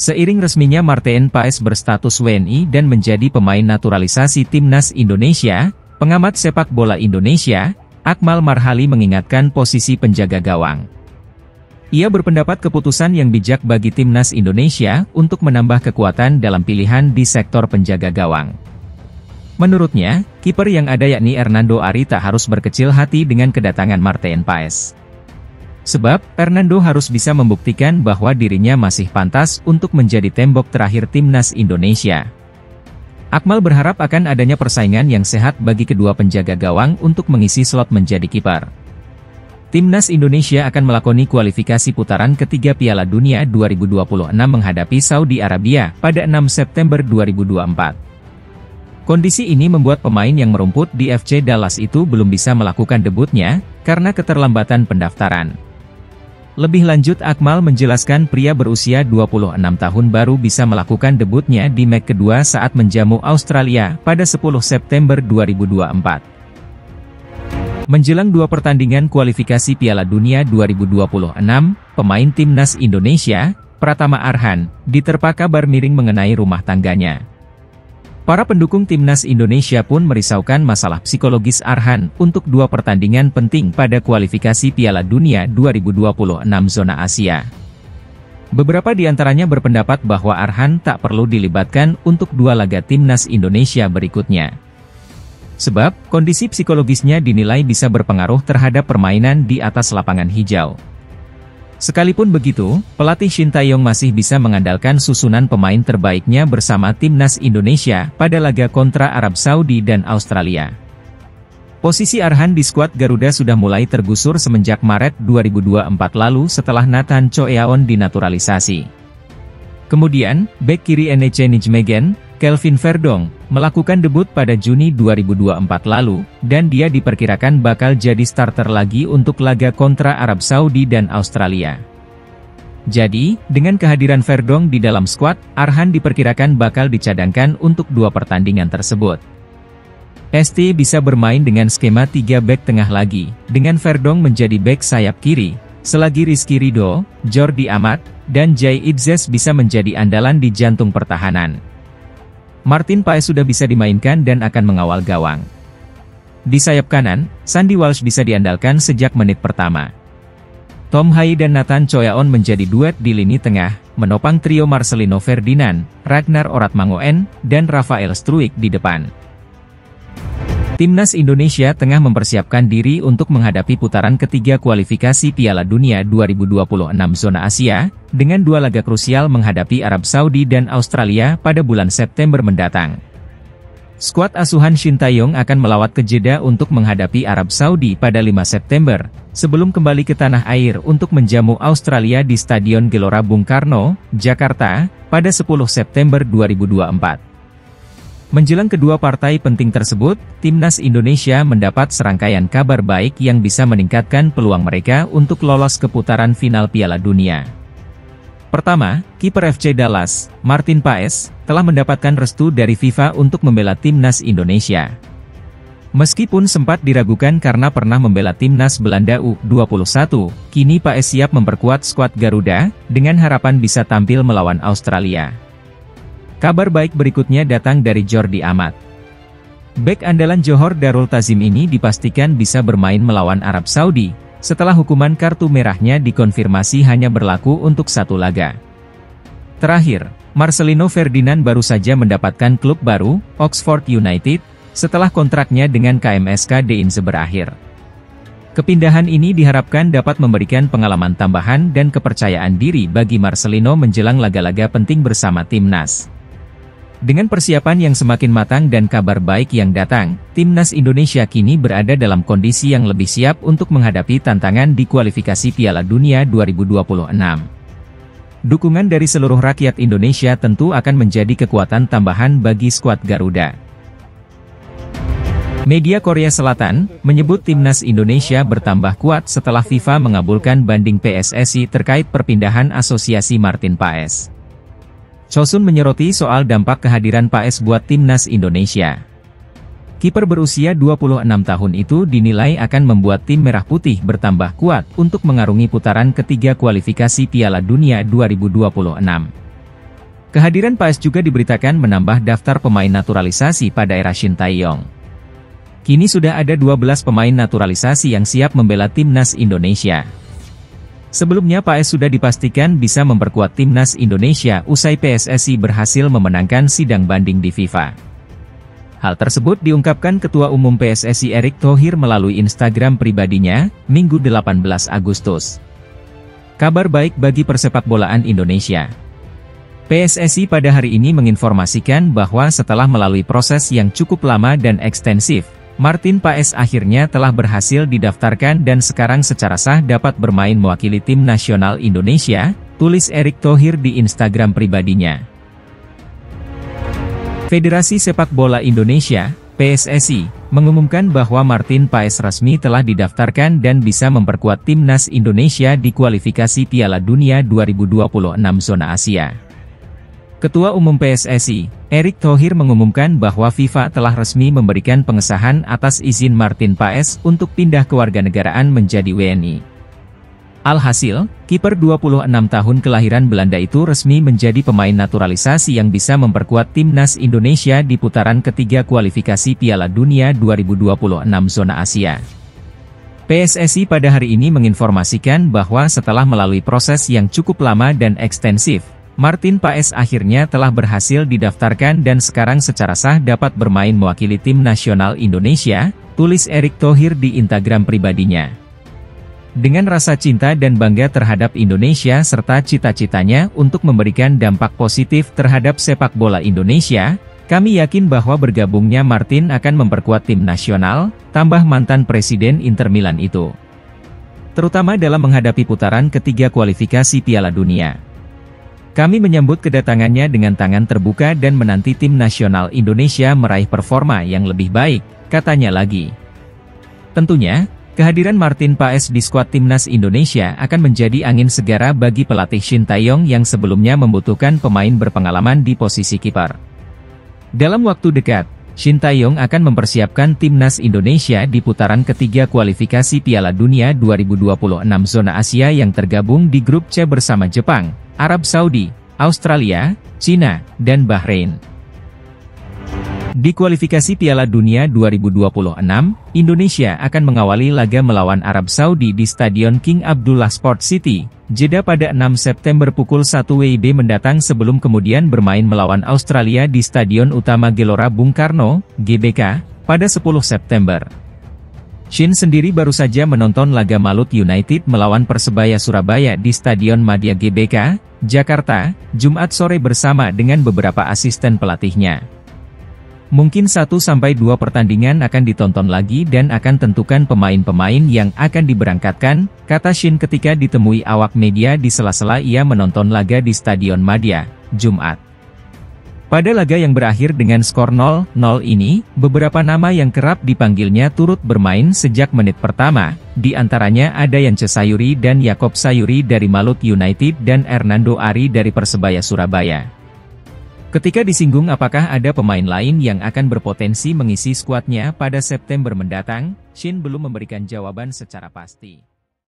Seiring resminya Martin Paes berstatus WNI dan menjadi pemain naturalisasi Timnas Indonesia, pengamat sepak bola Indonesia, Akmal Marhali mengingatkan posisi penjaga gawang. Ia berpendapat keputusan yang bijak bagi Timnas Indonesia untuk menambah kekuatan dalam pilihan di sektor penjaga gawang. Menurutnya, kiper yang ada yakni Hernando Ari tak harus berkecil hati dengan kedatangan Martin Paes. Sebab, Hernando harus bisa membuktikan bahwa dirinya masih pantas untuk menjadi tembok terakhir Timnas Indonesia. Akmal berharap akan adanya persaingan yang sehat bagi kedua penjaga gawang untuk mengisi slot menjadi kiper. Timnas Indonesia akan melakoni kualifikasi putaran ketiga Piala Dunia 2026 menghadapi Saudi Arabia pada 6 September 2024. Kondisi ini membuat pemain yang merumput di FC Dallas itu belum bisa melakukan debutnya, karena keterlambatan pendaftaran. Lebih lanjut Akmal menjelaskan pria berusia 26 tahun baru bisa melakukan debutnya di match kedua saat menjamu Australia pada 10 September 2024. Menjelang dua pertandingan kualifikasi Piala Dunia 2026, pemain Timnas Indonesia, Pratama Arhan, diterpa kabar miring mengenai rumah tangganya. Para pendukung Timnas Indonesia pun merisaukan masalah psikologis Arhan untuk dua pertandingan penting pada kualifikasi Piala Dunia 2026 zona Asia. Beberapa di antaranya berpendapat bahwa Arhan tak perlu dilibatkan untuk dua laga Timnas Indonesia berikutnya. Sebab, kondisi psikologisnya dinilai bisa berpengaruh terhadap permainan di atas lapangan hijau. Sekalipun begitu, pelatih Shin Tae-yong masih bisa mengandalkan susunan pemain terbaiknya bersama Timnas Indonesia pada laga kontra Arab Saudi dan Australia. Posisi Arhan di skuad Garuda sudah mulai tergusur semenjak Maret 2024 lalu setelah Nathan Choeaon dinaturalisasi. Kemudian, bek kiri NEC Nijmegen, Kelvin Verdong, melakukan debut pada Juni 2024 lalu, dan dia diperkirakan bakal jadi starter lagi untuk laga kontra Arab Saudi dan Australia. Jadi, dengan kehadiran Verdong di dalam skuad, Arhan diperkirakan bakal dicadangkan untuk dua pertandingan tersebut. ST bisa bermain dengan skema 3 bek tengah lagi, dengan Verdong menjadi bek sayap kiri, selagi Rizky Ridho, Jordi Amat, dan Jay Idzes bisa menjadi andalan di jantung pertahanan. Martin Paes sudah bisa dimainkan dan akan mengawal gawang. Di sayap kanan, Sandy Walsh bisa diandalkan sejak menit pertama. Tom Hai dan Nathan Choeaon menjadi duet di lini tengah, menopang trio Marcelino Ferdinand, Ragnar Oratmangoen, dan Rafael Struijk di depan. Timnas Indonesia tengah mempersiapkan diri untuk menghadapi putaran ketiga kualifikasi Piala Dunia 2026 zona Asia, dengan dua laga krusial menghadapi Arab Saudi dan Australia pada bulan September mendatang. Skuad asuhan Shin Tae-yong akan melawat ke Jeddah untuk menghadapi Arab Saudi pada 5 September, sebelum kembali ke tanah air untuk menjamu Australia di Stadion Gelora Bung Karno, Jakarta, pada 10 September 2024. Menjelang kedua partai penting tersebut, Timnas Indonesia mendapat serangkaian kabar baik yang bisa meningkatkan peluang mereka untuk lolos ke putaran final Piala Dunia. Pertama, kiper FC Dallas, Martin Paes, telah mendapatkan restu dari FIFA untuk membela Timnas Indonesia. Meskipun sempat diragukan karena pernah membela Timnas Belanda U21, kini Paes siap memperkuat skuad Garuda, dengan harapan bisa tampil melawan Australia. Kabar baik berikutnya datang dari Jordi Amat. Bek andalan Johor Darul Tazim ini dipastikan bisa bermain melawan Arab Saudi, setelah hukuman kartu merahnya dikonfirmasi hanya berlaku untuk satu laga. Terakhir, Marcelino Ferdinand baru saja mendapatkan klub baru, Oxford United, setelah kontraknya dengan KMSK Deinze berakhir. Kepindahan ini diharapkan dapat memberikan pengalaman tambahan dan kepercayaan diri bagi Marcelino menjelang laga-laga penting bersama Timnas. Dengan persiapan yang semakin matang dan kabar baik yang datang, Timnas Indonesia kini berada dalam kondisi yang lebih siap untuk menghadapi tantangan di kualifikasi Piala Dunia 2026. Dukungan dari seluruh rakyat Indonesia tentu akan menjadi kekuatan tambahan bagi skuad Garuda. Media Korea Selatan menyebut Timnas Indonesia bertambah kuat setelah FIFA mengabulkan banding PSSI terkait perpindahan asosiasi Martin Paes. Chosun menyoroti soal dampak kehadiran Paes buat timnas Indonesia. Kiper berusia 26 tahun itu dinilai akan membuat tim Merah Putih bertambah kuat untuk mengarungi putaran ketiga kualifikasi Piala Dunia 2026. Kehadiran Paes juga diberitakan menambah daftar pemain naturalisasi pada era Shin Tae-yong. Kini sudah ada 12 pemain naturalisasi yang siap membela timnas Indonesia. Sebelumnya Paes sudah dipastikan bisa memperkuat timnas Indonesia usai PSSI berhasil memenangkan sidang banding di FIFA. Hal tersebut diungkapkan Ketua Umum PSSI Erick Thohir melalui Instagram pribadinya, Minggu 18 Agustus. Kabar baik bagi persepakbolaan Indonesia. PSSI pada hari ini menginformasikan bahwa setelah melalui proses yang cukup lama dan ekstensif, Martin Paes akhirnya telah berhasil didaftarkan dan sekarang secara sah dapat bermain mewakili tim nasional Indonesia, tulis Erick Thohir di Instagram pribadinya. Federasi Sepak Bola Indonesia, PSSI, mengumumkan bahwa Martin Paes resmi telah didaftarkan dan bisa memperkuat timnas Indonesia di kualifikasi Piala Dunia 2026 zona Asia. Ketua Umum PSSI, Erick Thohir mengumumkan bahwa FIFA telah resmi memberikan pengesahan atas izin Martin Paes untuk pindah kewarganegaraan menjadi WNI. Alhasil, kiper 26 tahun kelahiran Belanda itu resmi menjadi pemain naturalisasi yang bisa memperkuat timnas Indonesia di putaran ketiga kualifikasi Piala Dunia 2026 zona Asia. PSSI pada hari ini menginformasikan bahwa setelah melalui proses yang cukup lama dan ekstensif, Martin Paes akhirnya telah berhasil didaftarkan dan sekarang secara sah dapat bermain mewakili tim nasional Indonesia, tulis Erick Thohir di Instagram pribadinya. Dengan rasa cinta dan bangga terhadap Indonesia serta cita-citanya untuk memberikan dampak positif terhadap sepak bola Indonesia, kami yakin bahwa bergabungnya Martin akan memperkuat tim nasional, tambah mantan Presiden Inter Milan itu. Terutama dalam menghadapi putaran ketiga kualifikasi Piala Dunia. Kami menyambut kedatangannya dengan tangan terbuka dan menanti tim nasional Indonesia meraih performa yang lebih baik, katanya lagi. Tentunya, kehadiran Martin Paes di skuad timnas Indonesia akan menjadi angin segara bagi pelatih Shin Tae-yong yang sebelumnya membutuhkan pemain berpengalaman di posisi kiper. Dalam waktu dekat, Shin Tae-yong akan mempersiapkan timnas Indonesia di putaran ketiga kualifikasi Piala Dunia 2026 zona Asia yang tergabung di grup C bersama Jepang, Arab Saudi, Australia, Cina, dan Bahrain. Di kualifikasi Piala Dunia 2026, Indonesia akan mengawali laga melawan Arab Saudi di Stadion King Abdullah Sport City, Jeddah pada 6 September pukul 1 WIB mendatang sebelum kemudian bermain melawan Australia di Stadion Utama Gelora Bung Karno, GBK, pada 10 September. Shin sendiri baru saja menonton laga Malut United melawan Persebaya Surabaya di Stadion Madia GBK, Jakarta, Jumat sore bersama dengan beberapa asisten pelatihnya. Mungkin 1-2 pertandingan akan ditonton lagi dan akan tentukan pemain-pemain yang akan diberangkatkan, kata Shin ketika ditemui awak media di sela-sela ia menonton laga di Stadion Madia, Jumat. Pada laga yang berakhir dengan skor 0-0 ini, beberapa nama yang kerap dipanggilnya turut bermain sejak menit pertama, di antaranya ada Yance Sayuri dan Yakob Sayuri dari Malut United dan Hernando Ari dari Persebaya Surabaya. Ketika disinggung apakah ada pemain lain yang akan berpotensi mengisi skuadnya pada September mendatang, Shin belum memberikan jawaban secara pasti.